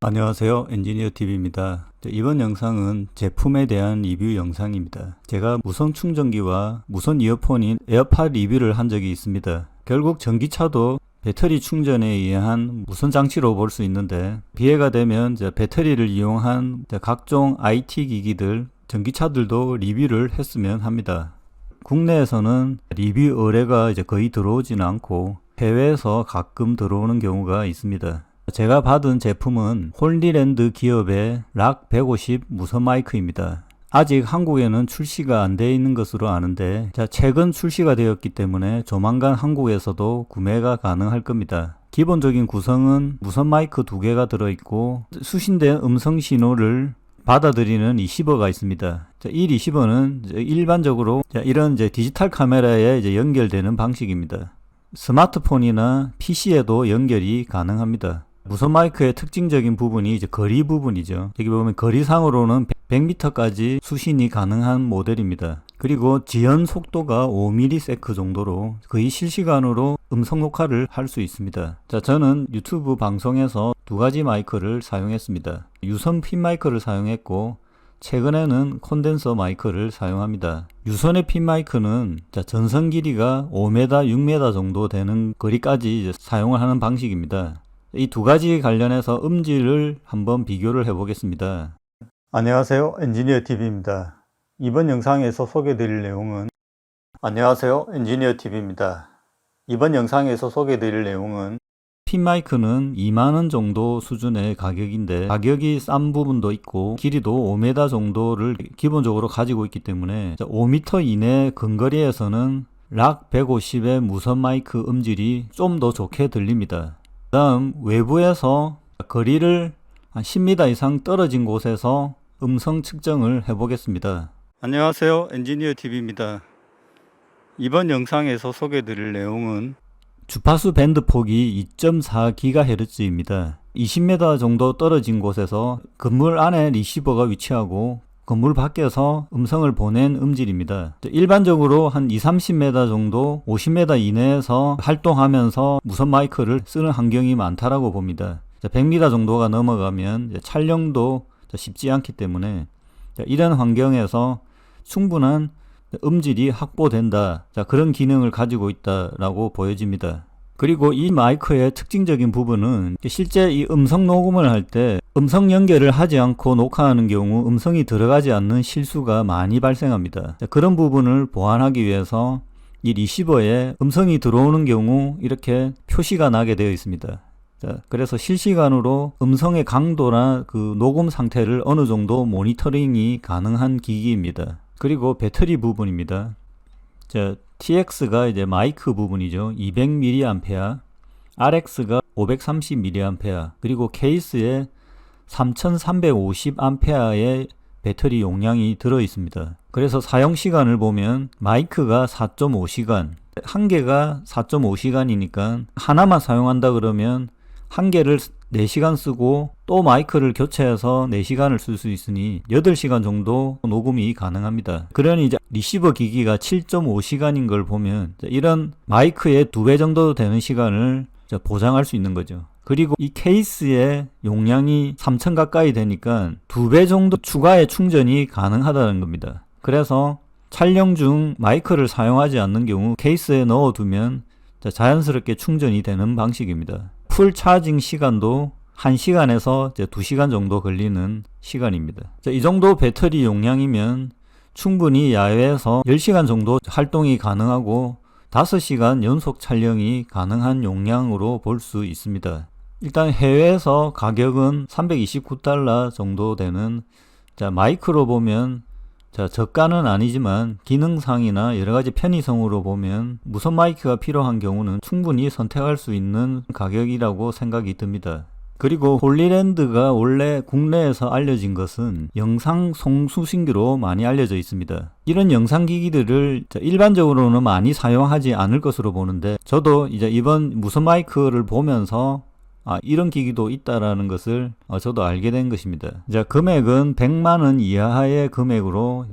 안녕하세요, 엔지니어TV입니다. 이번 영상은 제품에 대한 리뷰 영상입니다. 제가 무선 충전기와 무선 이어폰인 에어팟 리뷰를 한 적이 있습니다. 결국 전기차도 배터리 충전에 의한 무선 장치로 볼 수 있는데, 기회가 되면 배터리를 이용한 각종 IT 기기들, 전기차들도 리뷰를 했으면 합니다. 국내에서는 리뷰 의뢰가 거의 들어오지는 않고 해외에서 가끔 들어오는 경우가 있습니다. 제가 받은 제품은 홀리랜드 기업의 락 150 무선 마이크입니다. 아직 한국에는 출시가 안 되어 있는 것으로 아는데, 최근 출시가 되었기 때문에 조만간 한국에서도 구매가 가능할 겁니다. 기본적인 구성은 무선 마이크 2개가 들어있고 수신된 음성 신호를 받아들이는 리시버가 있습니다. 이 리시버는 일반적으로 이런 디지털 카메라에 연결되는 방식입니다. 스마트폰이나 PC에도 연결이 가능합니다. 무선 마이크의 특징적인 부분이 거리 부분이죠. 여기 보면 거리상으로는 100m까지 수신이 가능한 모델입니다. 그리고 지연 속도가 5ms 정도로 거의 실시간으로 음성 녹화를 할 수 있습니다. 저는 유튜브 방송에서 2가지 마이크를 사용했습니다. 유선 핀 마이크를 사용했고, 최근에는 콘덴서 마이크를 사용합니다. 유선의 핀 마이크는 전선 길이가 5m, 6m 정도 되는 거리까지 사용을 하는 방식입니다. 이 2가지 관련해서 음질을 한번 비교를 해 보겠습니다. 안녕하세요, 엔지니어TV입니다. 이번 영상에서 소개드릴 내용은 이번 영상에서 소개드릴 내용은 핀 마이크는 2만원 정도 수준의 가격인데, 가격이 싼 부분도 있고 길이도 5m 정도를 기본적으로 가지고 있기 때문에 5m 이내 근거리에서는 락 150의 무선 마이크 음질이 좀 더 좋게 들립니다. 다음, 외부에서 거리를 한 10m 이상 떨어진 곳에서 음성 측정을 해 보겠습니다. 안녕하세요, 엔지니어TV입니다. 이번 영상에서 소개드릴 내용은 주파수 밴드 폭이 2.4GHz입니다. 20m 정도 떨어진 곳에서 건물 안에 리시버가 위치하고 건물 밖에서 음성을 보낸 음질입니다. 일반적으로 한 20-30m 정도 50m 이내에서 활동하면서 무선 마이크를 쓰는 환경이 많다라고 봅니다. 100m 정도가 넘어가면 촬영도 쉽지 않기 때문에 이런 환경에서 충분한 음질이 확보된다, 그런 기능을 가지고 있다라고 보여집니다. 그리고 이 마이크의 특징적인 부분은 실제 이 음성 녹음을 할 때 음성 연결을 하지 않고 녹화하는 경우 음성이 들어가지 않는 실수가 많이 발생합니다. 그런 부분을 보완하기 위해서 이 리시버에 음성이 들어오는 경우 이렇게 표시가 나게 되어 있습니다. 그래서 실시간으로 음성의 강도나 그 녹음 상태를 어느 정도 모니터링이 가능한 기기입니다. 그리고 배터리 부분입니다. TX가 마이크 부분이죠. 200mAh, RX가 530mAh, 그리고 케이스에 3350A의 배터리 용량이 들어 있습니다. 그래서 사용 시간을 보면 마이크가 4.5시간, 한 개가 4.5시간이니까 하나만 사용한다 그러면 한 개를 4시간 쓰고 또 마이크를 교체해서 4시간을 쓸 수 있으니 8시간 정도 녹음이 가능합니다. 그러니 리시버 기기가 7.5시간인 걸 보면 이런 마이크의 2배 정도 되는 시간을 보장할 수 있는 거죠. 그리고 이 케이스의 용량이 3000 가까이 되니까 2배 정도 추가의 충전이 가능하다는 겁니다. 그래서 촬영 중 마이크를 사용하지 않는 경우 케이스에 넣어두면 자연스럽게 충전이 되는 방식입니다. 풀 차징 시간도 1시간에서 2시간 정도 걸리는 시간입니다. 이 정도 배터리 용량이면 충분히 야외에서 10시간 정도 활동이 가능하고 5시간 연속 촬영이 가능한 용량으로 볼 수 있습니다. 일단 해외에서 가격은 $329 정도 되는, 마이크로 보면 저가는 아니지만 기능상이나 여러가지 편의성으로 보면 무선 마이크가 필요한 경우는 충분히 선택할 수 있는 가격이라고 생각이 듭니다. 그리고 홀리랜드가 원래 국내에서 알려진 것은 영상 송수신기로 많이 알려져 있습니다. 이런 영상 기기들을 일반적으로는 많이 사용하지 않을 것으로 보는데, 저도 이번 무선 마이크를 보면서 이런 기기도 있다라는 것을 저도 알게 된 것입니다. 금액은 100만원 이하의 금액으로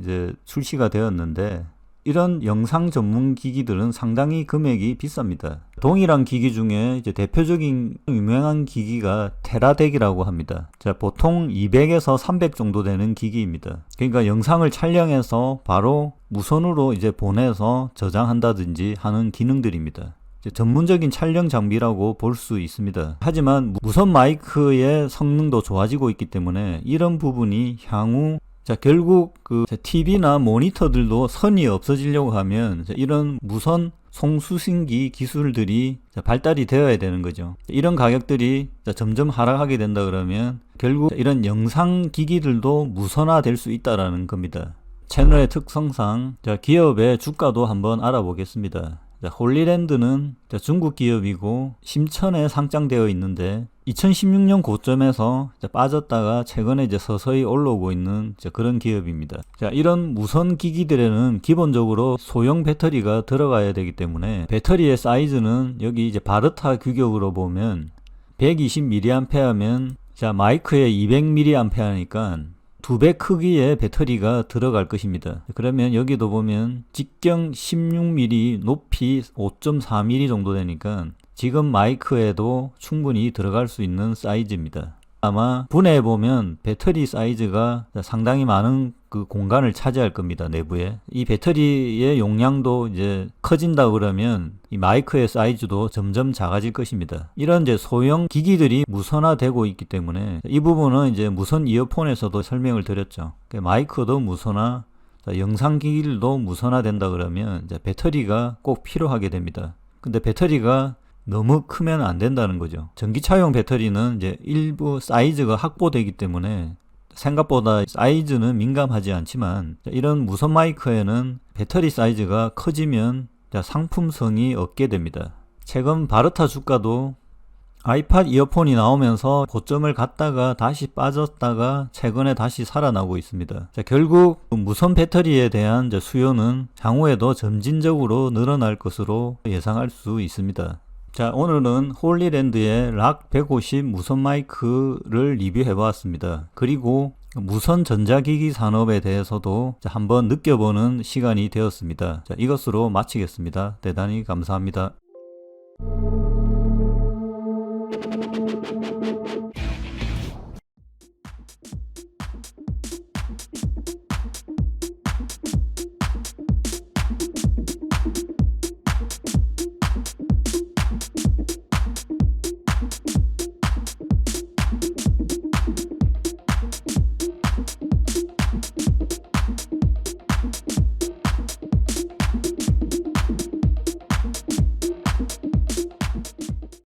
출시가 되었는데, 이런 영상 전문 기기들은 상당히 금액이 비쌉니다. 동일한 기기 중에 이제 대표적인 유명한 기기가 테라덱이라고 합니다. 자, 보통 200에서 300 정도 되는 기기입니다. 그러니까 영상을 촬영해서 바로 무선으로 이제 보내서 저장한다든지 하는 기능들입니다. 전문적인 촬영 장비라고 볼 수 있습니다. 하지만 무선 마이크의 성능도 좋아지고 있기 때문에 이런 부분이 향후 결국 그 TV나 모니터들도 선이 없어지려고 하면 이런 무선 송수신기 기술들이 발달이 되어야 되는 거죠. 이런 가격들이 점점 하락하게 된다 그러면 결국 이런 영상 기기들도 무선화될 수 있다라는 겁니다. 채널의 특성상 기업의 주가도 한번 알아보겠습니다. 홀리랜드는 중국 기업이고 심천에 상장되어 있는데 2016년 고점에서 빠졌다가 최근에 서서히 올라오고 있는 그런 기업입니다. 이런 무선 기기들에는 기본적으로 소형 배터리가 들어가야 되기 때문에 배터리의 사이즈는 여기 바르타 규격으로 보면 120mAh면 마이크에 200mAh니까 2배 크기의 배터리가 들어갈 것입니다. 그러면 여기도 보면 직경 16mm, 높이 5.4mm 정도 되니까 지금 마이크에도 충분히 들어갈 수 있는 사이즈입니다. 아마 분해해보면 배터리 사이즈가 상당히 많은 그 공간을 차지할 겁니다. 내부에. 이 배터리의 용량도 이제 커진다 그러면 이 마이크의 사이즈도 점점 작아질 것입니다. 이런 소형 기기들이 무선화되고 있기 때문에 이 부분은 무선 이어폰에서도 설명을 드렸죠. 마이크도 무선화, 영상 기기들도 무선화된다 그러면 배터리가 꼭 필요하게 됩니다. 근데 배터리가 너무 크면 안 된다는 거죠. 전기차용 배터리는 일부 사이즈가 확보되기 때문에 생각보다 사이즈는 민감하지 않지만 이런 무선 마이크에는 배터리 사이즈가 커지면 상품성이 없게 됩니다. 최근 바르타 주가도 아이팟 이어폰이 나오면서 고점을 갔다가 다시 빠졌다가 최근에 다시 살아나고 있습니다. 결국 무선 배터리에 대한 수요는 향후에도 점진적으로 늘어날 것으로 예상할 수 있습니다. 오늘은 홀리랜드의 락 150 무선 마이크를 리뷰해 보았습니다. 그리고 무선 전자기기 산업에 대해서도 한번 느껴보는 시간이 되었습니다. 이것으로 마치겠습니다. 대단히 감사합니다.